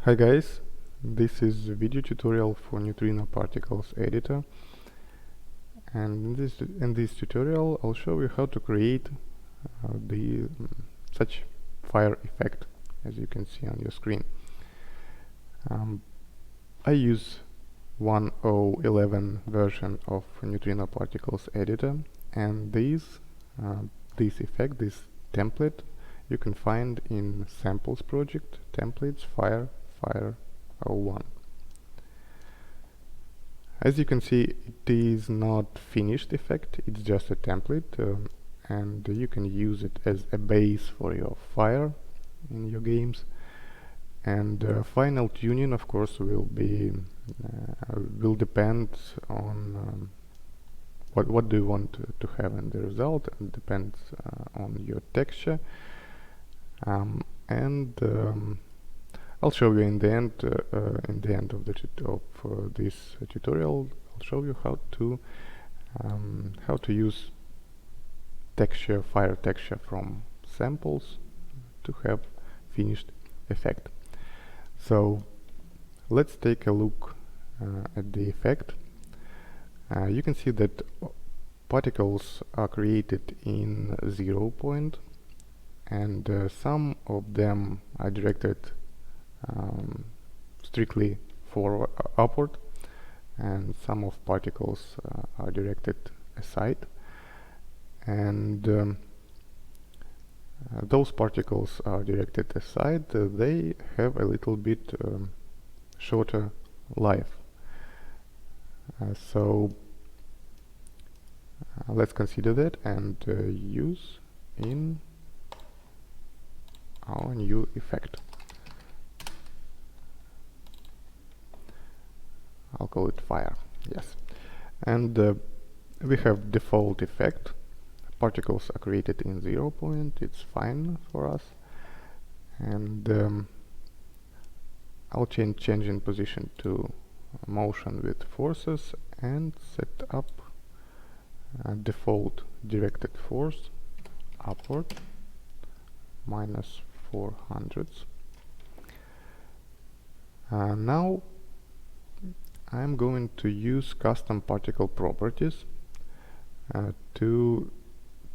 Hi guys, this is a video tutorial for NeutrinoParticles Editor, and in this tutorial I'll show you how to create such fire effect as you can see on your screen. I use 1.0.11 version of NeutrinoParticles Editor, and this effect, this template, you can find in Samples project, templates, Fire01. As you can see, it is not finished effect, it's just a template, and you can use it as a base for your fire in your games. And final tuning, of course, will depend on what do you want to have in the result, and depends on your texture. I'll show you in the end of this tutorial. I'll show you how to use fire texture from samples to have finished effect. So let's take a look at the effect. You can see that particles are created in 0 point, and some of them are directed strictly forward, upward, and some of particles are directed aside, and those particles are directed aside, they have a little bit shorter life. So let's consider that and use in our new effect. I'll call it fire, yes. And we have default effect. Particles are created in 0 point, it's fine for us. And I'll change in position to motion with forces and set up default directed force upward -400. Now I'm going to use custom particle properties to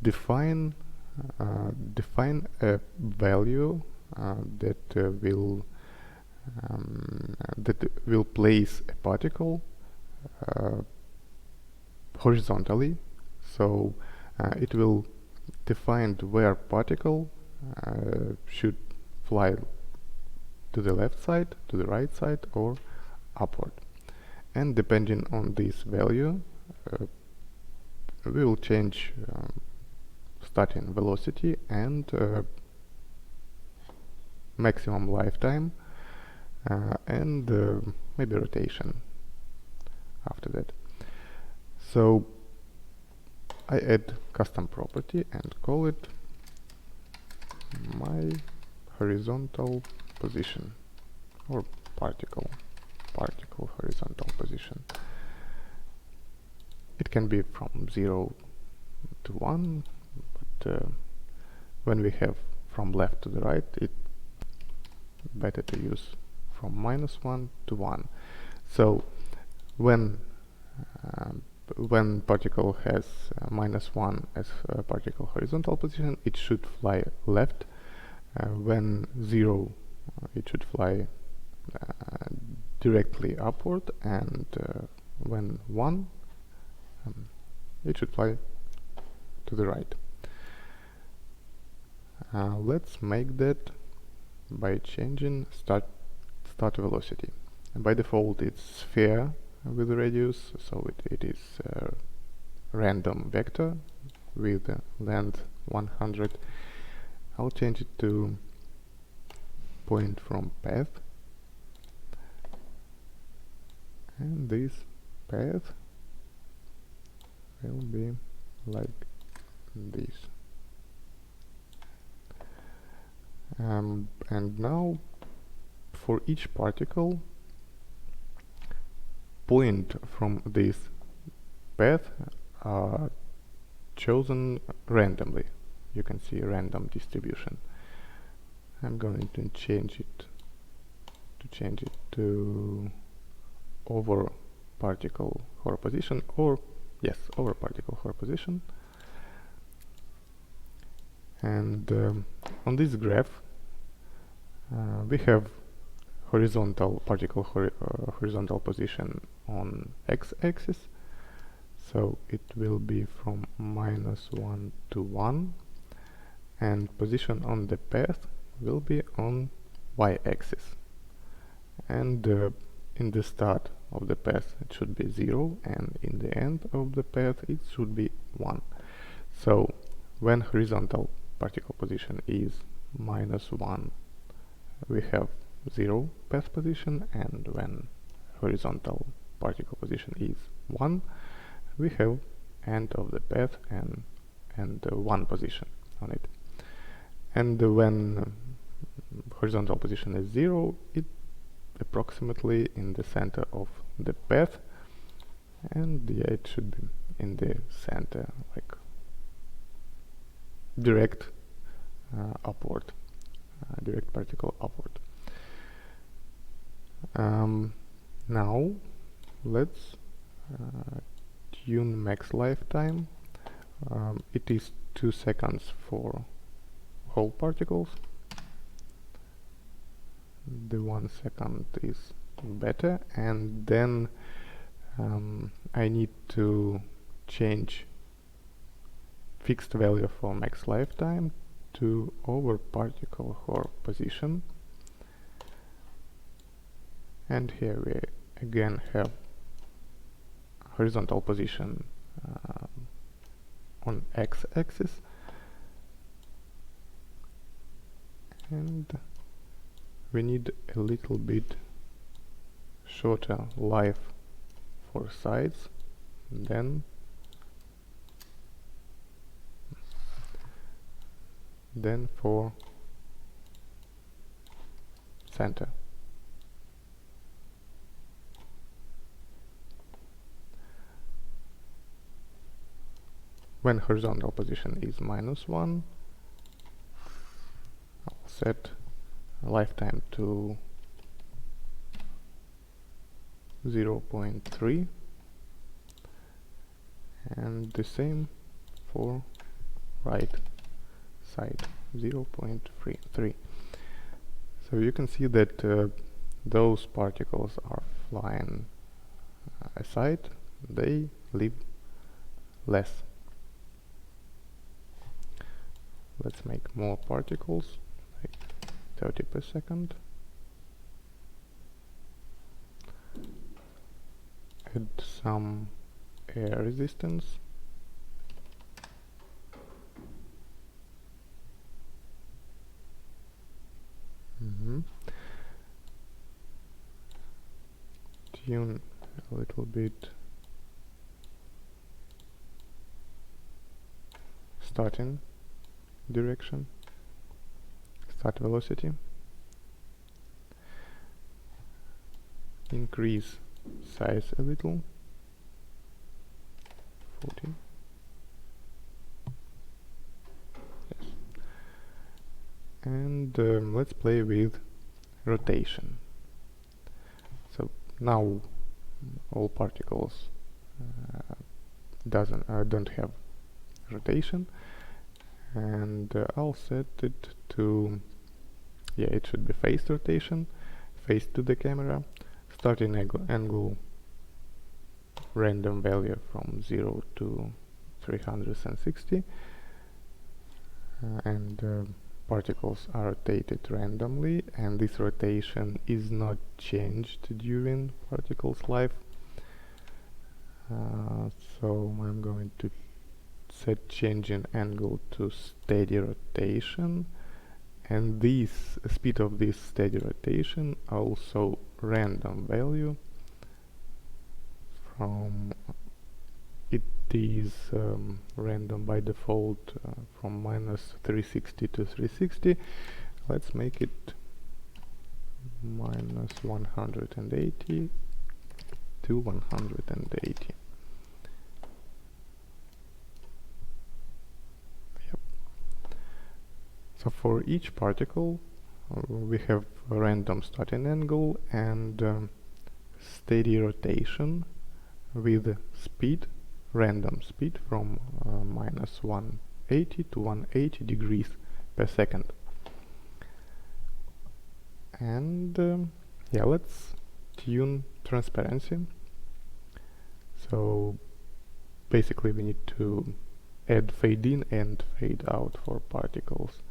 define a value that will place a particle horizontally. So it will define where particle should fly to the left side, to the right side, or upward. And depending on this value, we will change starting velocity and maximum lifetime, and maybe rotation after that. So I add custom property and call it my horizontal position, or particle horizontal position. It can be from 0 to 1, but when we have from left to the right, it's better to use from -1 to 1. So when particle has -1 as particle horizontal position, it should fly left. When 0, it should fly directly upward, and when 1, it should fly to the right. Let's make that by changing start velocity. And by default it's sphere with radius, so it is a random vector with length 100. I'll change it to point from path, and this path will be like this. And now for each particle, point from this path are chosen randomly. You can see random distribution. I'm going to change it to change it to over particle hover position, or yes, over particle hover position. And on this graph we have horizontal particle horizontal position on x-axis, so it will be from -1 to 1, and position on the path will be on y-axis, and in the start of the path it should be 0, and in the end of the path it should be 1. So when horizontal particle position is -1, we have 0 path position, and when horizontal particle position is 1, we have end of the path and 1 position on it. And when horizontal position is 0, it approximately in the center of the path, and yeah, it should be in the center, like direct upward, direct particle upward. Now let's tune max lifetime. It is 2 seconds for whole particles. The 1 second is better, and then I need to change fixed value for max lifetime to over particle hover position, and here we again have horizontal position on x-axis, and we need a little bit shorter life for sides than for center. When horizontal position is -1, I'll set lifetime to 0.3, and the same for right side, 0.3. So you can see that those particles are flying aside, they live less. Let's make more particles, like 30 per second. Add some air resistance. Tune a little bit starting direction, start velocity, increase size a little, 40, yes, and let's play with rotation. So now all particles don't have rotation, and I'll set it to, yeah, it should be phase rotation, face to the camera, starting angle random value from 0 to 360, and particles are rotated randomly, and this rotation is not changed during particle's life. So I'm going to set changing angle to steady rotation, and this speed of this steady rotation also random value from, it is random by default from -360 to 360. Let's make it -180 to 180. So for each particle we have a random starting angle and steady rotation with speed, random speed from minus 180 to 180 degrees per second. And yeah, let's tune transparency. So basically we need to add fade in and fade out for particles.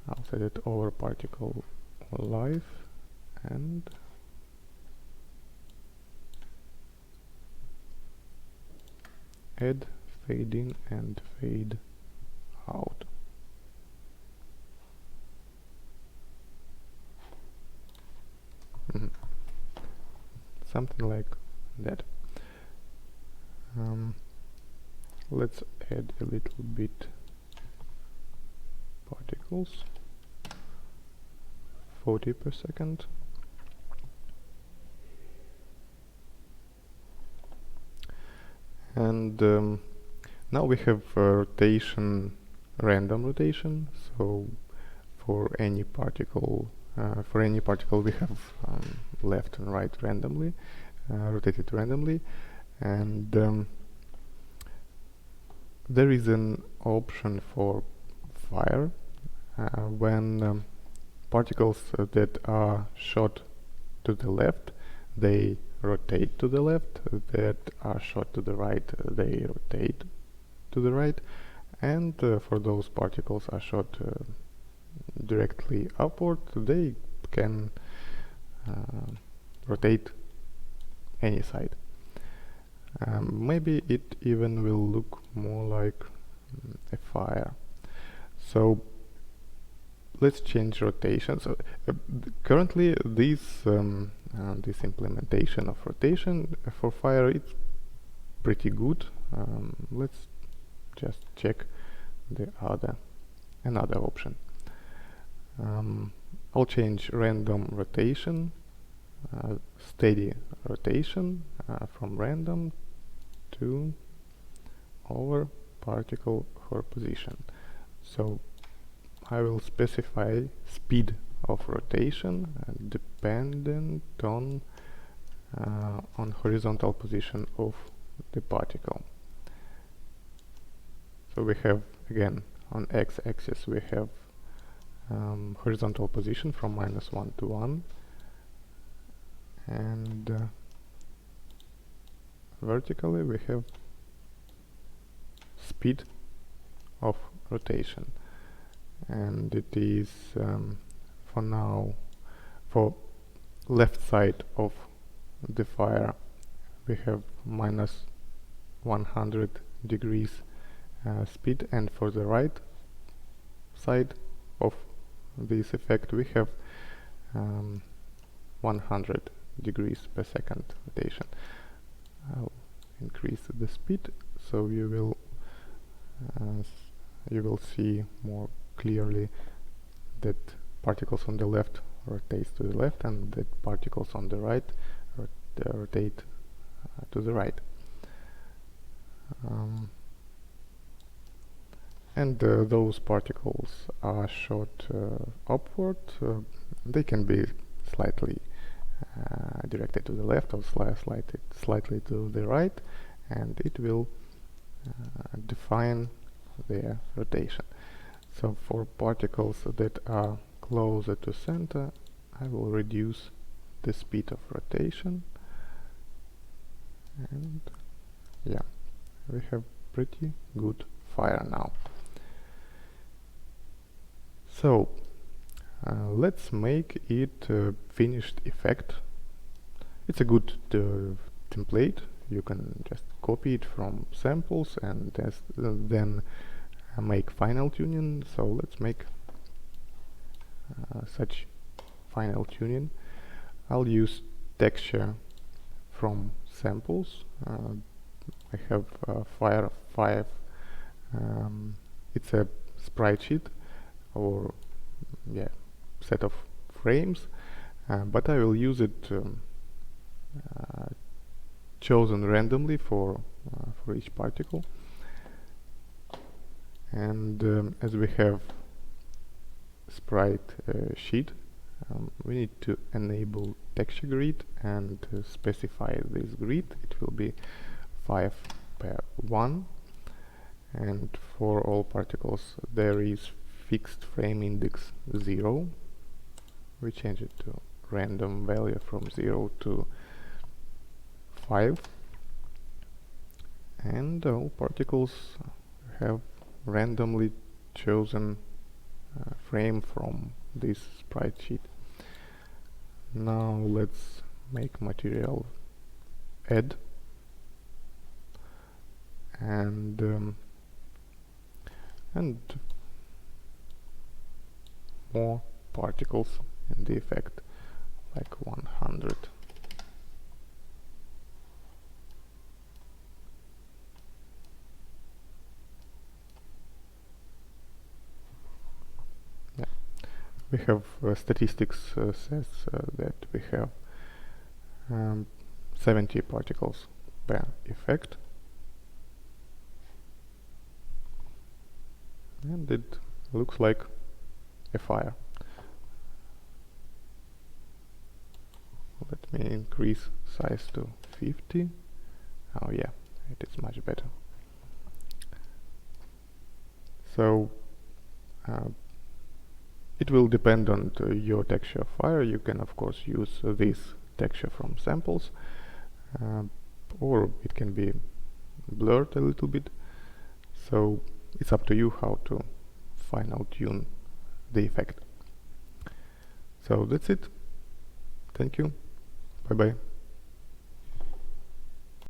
I'll set it over particle life and add fade in and fade out. Something like that. Let's add a little bit particles, 40 per second. And now we have rotation, random rotation. So for any particle we have left and right randomly, rotated randomly, and there is an option for fire when particles that are shot to the left, they rotate to the left, that are shot to the right, they rotate to the right, and for those particles are shot directly upward, they can rotate any side. Maybe it even will look more like a fire. So let's change rotation. So currently this implementation of rotation for fire, it's pretty good. Let's just check the another option. I'll change random rotation, steady rotation from random to over particle for position. So I will specify speed of rotation dependent on horizontal position of the particle. So we have, again, on x-axis we have horizontal position from -1 to 1, and vertically we have speed of rotation, and it is for now, for left side of the fire we have -100 degrees speed, and for the right side of this effect we have 100 degrees per second rotation. I'll increase the speed so you will see more clearly that particles on the left rotate to the left and that particles on the right rotate to the right. And those particles are shot upward. They can be slightly directed to the left or slightly to the right, and it will define their rotation. So for particles that are closer to center, I will reduce the speed of rotation, and yeah, we have pretty good fire now. So let's make it a finished effect. It's a good template. You can just copy it from samples and then make final tuning. So let's make such final tuning. I'll use texture from samples. I have Fire05. It's a sprite sheet, or set of frames, but I will use it chosen randomly for each particle. And as we have sprite sheet, we need to enable texture grid and specify this grid. It will be 5x1, and for all particles there is fixed frame index 0. We change it to random value from 0 to 5, and all particles have randomly chosen frame from this sprite sheet. Now let's make material add, and more particles in the effect, like 100. Yeah. We have statistics says that we have 70 particles per effect, and it looks like a fire. Let me increase size to 50. Oh yeah, it is much better. So it will depend on your texture of fire. You can of course use this texture from samples, or it can be blurred a little bit. So it's up to you how to final tune the effect. So that's it. Thank you. Bye bye.